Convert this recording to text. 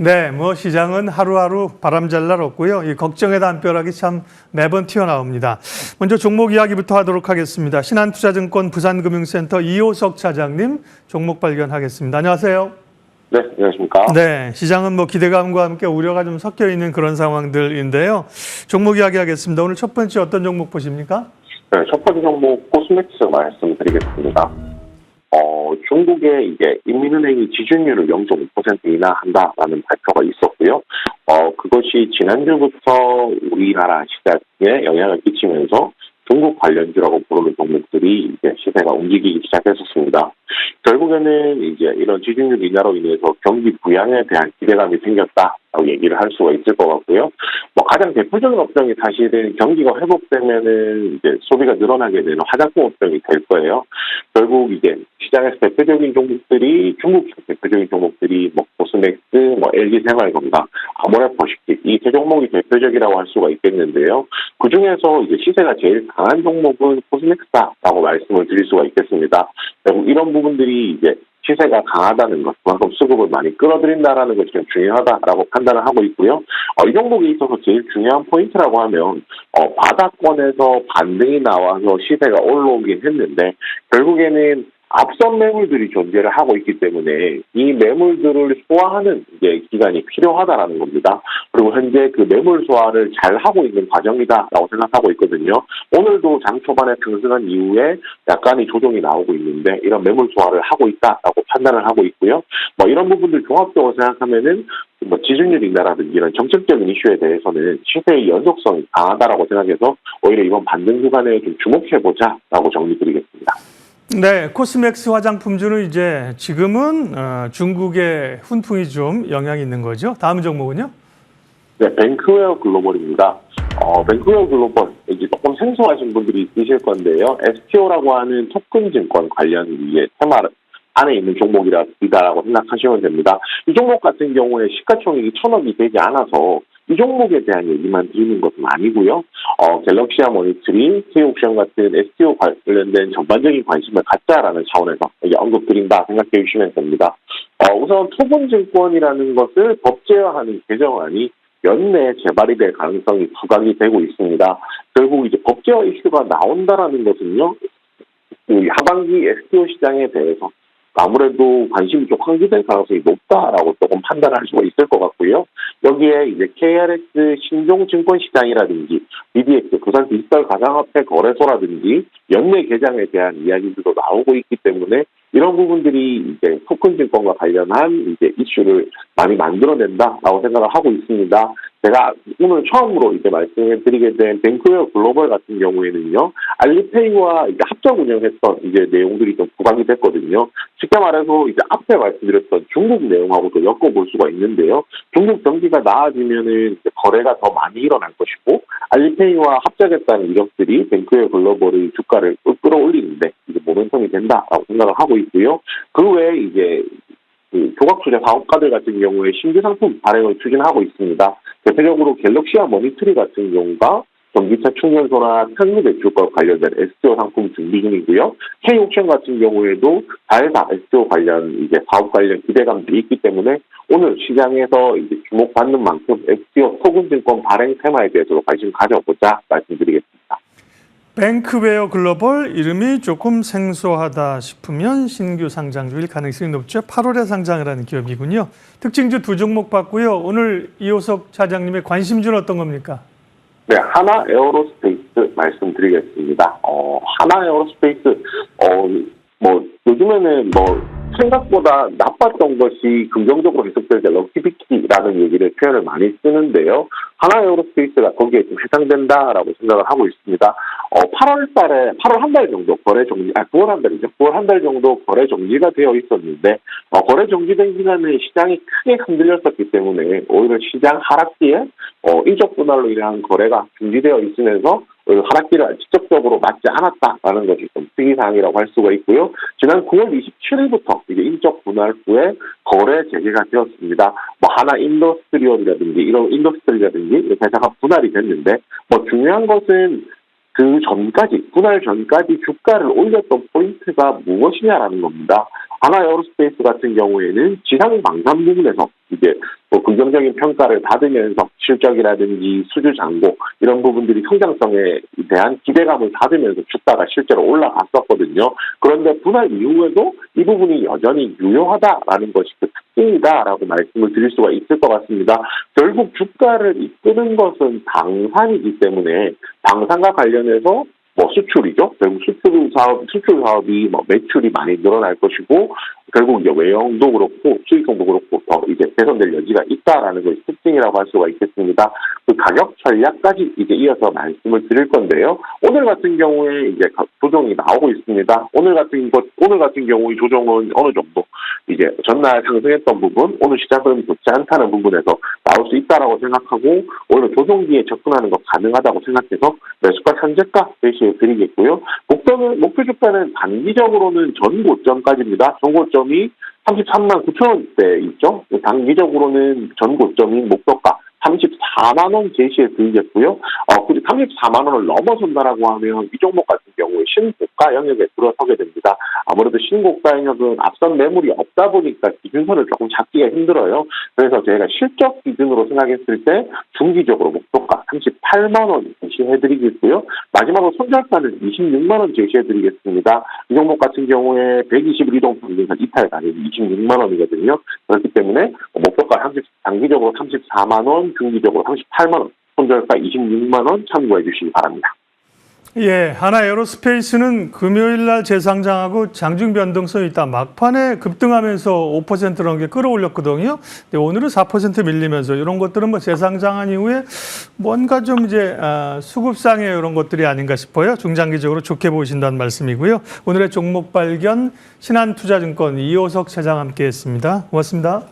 네, 뭐 시장은 하루하루 바람잘 날 없고요. 이 걱정의 담벼락이 참 매번 튀어나옵니다. 먼저 종목 이야기부터 하도록 하겠습니다. 신한투자증권 부산금융센터 이호석 차장님 종목 발견하겠습니다. 안녕하세요. 네, 안녕하십니까. 네, 시장은 뭐 기대감과 함께 우려가 좀 섞여 있는 그런 상황들인데요. 종목 이야기하겠습니다. 오늘 첫 번째 어떤 종목 보십니까? 네, 첫 번째 종목 코스맥스 말씀드리겠습니다. 중국의 이제 인민은행이 지준율을 0.5% 인하한다라는 발표가 있었고요. 그것이 지난주부터 우리나라 시장에 영향을 끼치면서 중국 관련주라고 부르는 종목들이 이제 시세가 움직이기 시작했었습니다. 결국에는 이제 이런 지준율 인하로 인해서 경기 부양에 대한 기대감이 생겼다라고 얘기를 할 수가 있을 것 같고요. 가장 대표적인 업종이 사실은 경기가 회복되면은 이제 소비가 늘어나게 되는 화장품 업종이 될 거예요. 결국 이제 시장에서 대표적인 종목들이 중국 대표적인 종목들이 코스맥스, LG생활건강, 아모레퍼시픽 이 세 종목이 대표적이라고 할 수가 있겠는데요. 그 중에서 이제 시세가 제일 강한 종목은 코스맥스다라고 말씀을 드릴 수가 있겠습니다. 결국 이런 부분들이 이제 시세가 강하다는 것, 그만큼 수급을 많이 끌어들인다라는 것이 좀 중요하다라고 판단을 하고 있고요. 이 종목에 있어서 제일 중요한 포인트라고 하면 바닥권에서 반등이 나와서 시세가 올라오긴 했는데 결국에는 앞선 매물들이 존재를 하고 있기 때문에 이 매물들을 소화하는 이제 기간이 필요하다라는 겁니다. 그리고 현재 그 매물 소화를 잘 하고 있는 과정이다라고 생각하고 있거든요. 오늘도 장 초반에 상승한 이후에 약간의 조정이 나오고 있는데 이런 매물 소화를 하고 있다라고 판단을 하고 있고요. 이런 부분들 종합적으로 생각하면은 지준율 인하라든지 이런 정책적인 이슈에 대해서는 시세의 연속성이 강하다라고 생각해서 오히려 이번 반등 구간에 좀 주목해보자라고 정리드리겠습니다. 네, 코스맥스 화장품주는 이제 지금은 중국의 훈풍이 좀 영향이 있는 거죠. 다음 종목은요? 네, 뱅크웨어 글로벌입니다. 뱅크웨어 글로벌, 이제 조금 생소하신 분들이 있으실 건데요. STO라고 하는 토큰증권 관련 테마 안에 있는 종목이라고 생각하시면 됩니다. 이 종목 같은 경우에 시가총액이 1,000억이 되지 않아서 이 종목에 대한 얘기만 드리는 것은 아니고요. 갤럭시아 모니터링, K옵션 같은 STO 관련된 전반적인 관심을 갖자라는 차원에서 언급드린다 생각해 주시면 됩니다. 우선 토분증권이라는 것을 법제화하는 개정안이 연내에 개발이 될 가능성이 부각이 되고 있습니다. 결국 이제 법제화 이슈가 나온다라는 것은요, 하반기 STO 시장에 대해서 아무래도 관심이 좀 환기될 가능성이 높다라고 조금 판단할 수가 있을 것 같고요. 여기에 이제 KRX 신종증권시장이라든지 BDX 부산 디지털 가상화폐 거래소라든지 연내 개장에 대한 이야기들도 나오고 있기 때문에 이런 부분들이 이제 토큰 증권과 관련한 이제 이슈를 많이 만들어낸다라고 생각을 하고 있습니다. 제가 오늘 처음으로 이제 말씀해드리게 된 뱅크웨어 글로벌 같은 경우에는요, 알리페이와 이제 합작 운영했던 이제 내용들이 좀 부각이 됐거든요. 쉽게 말해서 이제 앞에 말씀드렸던 중국 내용하고도 엮어볼 수가 있는데요. 중국 경기가 나아지면은 거래가 더 많이 일어날 것이고, 알리페이와 합작했다는 이력들이 뱅크웨어 글로벌의 주가를 끌어올리는데 이제 모멘텀이 된다라고 생각을 하고 있고요. 그 외에 이제 조각투자 사업가들 같은 경우에 신규 상품 발행을 추진하고 있습니다. 대표적으로 갤럭시아 모니터링 같은 경우가 전기차 충전소나 탄소 배출과 관련된 STO 상품 준비 중이고요. K옵션 같은 경우에도 4회사 STO 관련 이제 사업 관련 기대감들이 있기 때문에 오늘 시장에서 이제 주목받는 만큼 STO 토큰증권 발행 테마에 대해서도 관심 가져보자 말씀드리겠습니다. 뱅크웨어 글로벌 이름이 조금 생소하다 싶으면 신규 상장주일 가능성이 높죠. 8월에 상장을 하는 기업이군요. 특징주 두 종목 봤고요. 오늘 이호석 차장님의 관심주는 어떤 겁니까? 네, 하나에어로스페이스 말씀드리겠습니다. 하나에어로스페이스 요즘에는 생각보다 나빴던 것이 긍정적으로 해석될 때 럭키비키라는 얘기를 표현을 많이 쓰는데요. 하나에어로스페이스가 거기에 좀 해당된다라고 생각을 하고 있습니다. 8월 한 달 정도 거래 정지, 9월 한 달이죠. 9월 한 달 정도 거래 정지가 되어 있었는데, 거래 정지된 기간에 시장이 크게 흔들렸었기 때문에 오히려 시장 하락기에 인적 분할로 인한 거래가 중지되어 있으면서 하락기를 직접적으로 맞지 않았다라는 것이 좀 특이사항이라고 할 수가 있고요. 지난 9월 27일부터 이제 인적 분할 후에 거래 재개가 되었습니다. 하나 인더스트리얼이라든지 이런 인더스트리라든지 회사가 분할이 됐는데 중요한 것은 그 전까지, 분할 전까지 주가를 올렸던 포인트가 무엇이냐라는 겁니다. 하나에어로스페이스 같은 경우에는 지상 방산 부분에서 이제 뭐 긍정적인 평가를 받으면서 실적이라든지 수주 잔고 이런 부분들이 성장성에 대한 기대감을 받으면서 주가가 실제로 올라갔었거든요. 그런데 분할 이후에도 이 부분이 여전히 유효하다라는 것이 그 특징이다라고 말씀을 드릴 수가 있을 것 같습니다. 결국 주가를 이끄는 것은 방산이기 때문에 방산과 관련해서 뭐 수출이죠. 결국 수출 사업이 뭐 매출이 많이 늘어날 것이고, 결국 이제 외형도 그렇고 수익성도 그렇고 더 이제 개선될 여지가 있다라는 것이 특징이라고 할 수가 있겠습니다. 그 가격 전략까지 이제 이어서 말씀을 드릴 건데요. 오늘 같은 경우에 이제 조정이 나오고 있습니다. 오늘 같은 경우 이 조정은 어느 정도 이제 전날 상승했던 부분, 오늘 시작은 좋지 않다는 부분에서 나올 수 있다라고 생각하고, 오히려 조정기에 접근하는 것 가능하다고 생각해서 매수가 현재가 제시해 드리겠고요. 목표 주가는 단기적으로는 전 고점까지입니다. 전 고점이 33만 9천 원대 있죠. 단기적으로는 전 고점인 목표가 34만 원 제시해 드리겠고요. 34만 원을 넘어선다라고 하면 이 종목 같은 경우에 신고가 영역에 들어서게 됩니다. 아무래도 신고가 영역은 앞선 매물이 없다 보니까 기준선을 조금 잡기가 힘들어요. 그래서 저희가 실적 기준으로 생각했을 때 중기적으로 목표가 38만 원 제시해 드리겠고요. 마지막으로 손절가는 26만 원 제시해 드리겠습니다. 이 종목 같은 경우에 120일 이동 평균선 이탈 가격이 26만 원이거든요. 그렇기 때문에 목표가 단기적으로 34만 원, 중기적으로 38만 원, 손절가 26만 원 참고해 주시기 바랍니다. 예, 하나에어로스페이스는 금요일 날 재상장하고 장중 변동성이 있다. 막판에 급등하면서 5% 넘게 끌어올렸거든요. 근데 오늘은 4% 밀리면서 이런 것들은 뭐 재상장한 이후에 뭔가 좀 이제 수급상의 이런 것들이 아닌가 싶어요. 중장기적으로 좋게 보신다는 말씀이고요. 오늘의 종목 발견 신한투자증권 이호석 차장 함께했습니다. 고맙습니다.